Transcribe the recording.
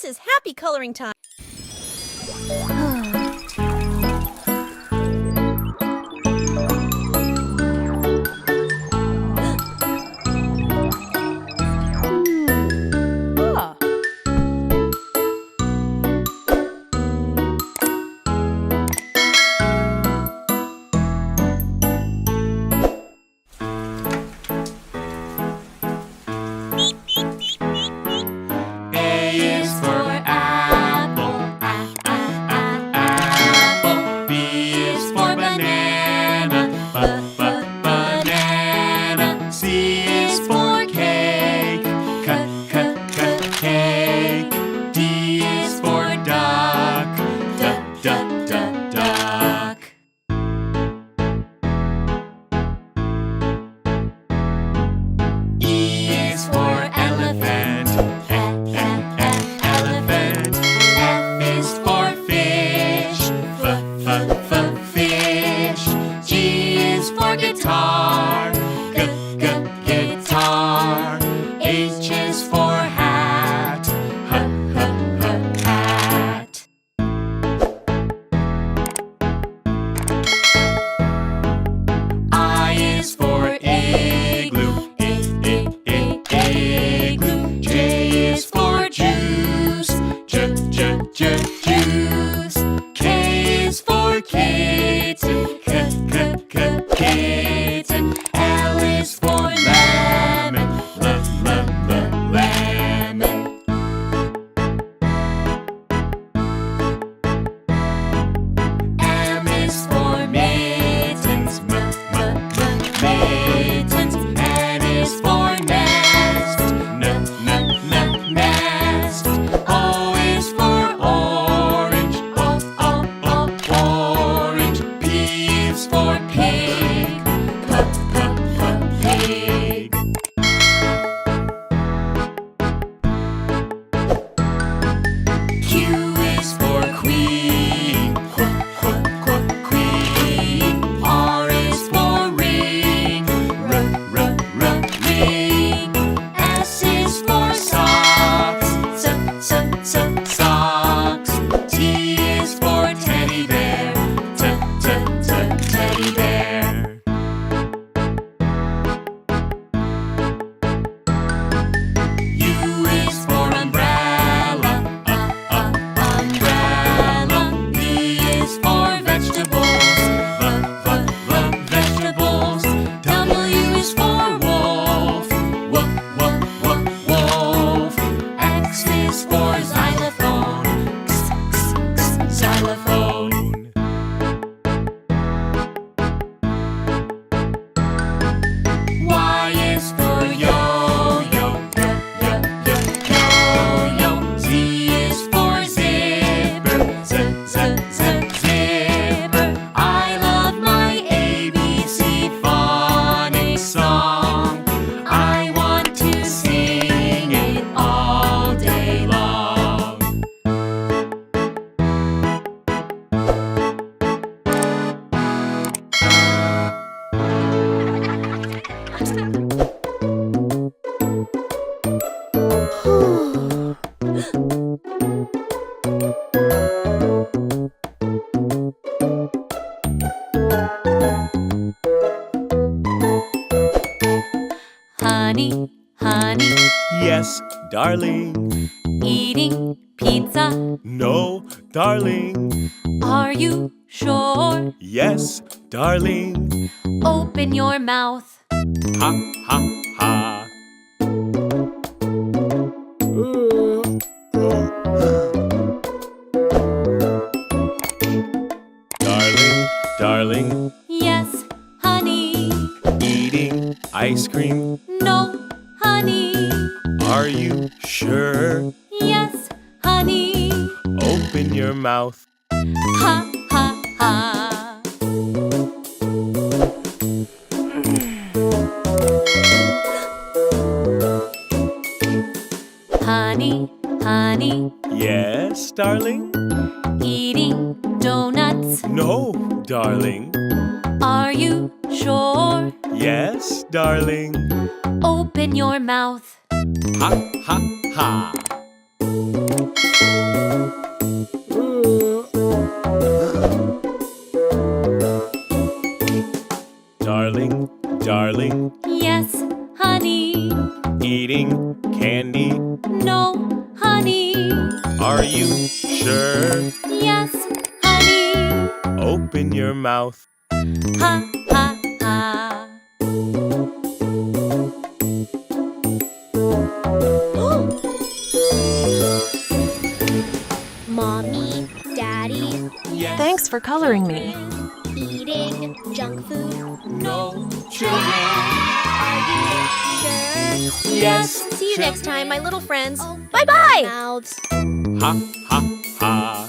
This is happy coloring time. Honey, honey. Yes, darling. Eating pizza. No, darling. Are you sure? Yes, darling. Open your mouth. Ha, ha, ha. Darling, darling. Yes, honey. Eating ice cream. No, honey. Are you sure? Yes, honey. Open your mouth. Ha, ha, ha. Honey, honey. Yes, darling. Eating donuts. No, darling. Are you sure? Yes, darling. Open your mouth. Ha, ha, ha. Darling, darling, Yes, honey. eating candy. No, honey. Are you sure? Yes, honey. Open your mouth. Ha, ha, ha. Mommy, Daddy, Yes. Thanks for coloring me. eating junk food. No children. Are you sure? Yes. See you next time, my little friends. Bye-bye! Mouths. Ha ha ha.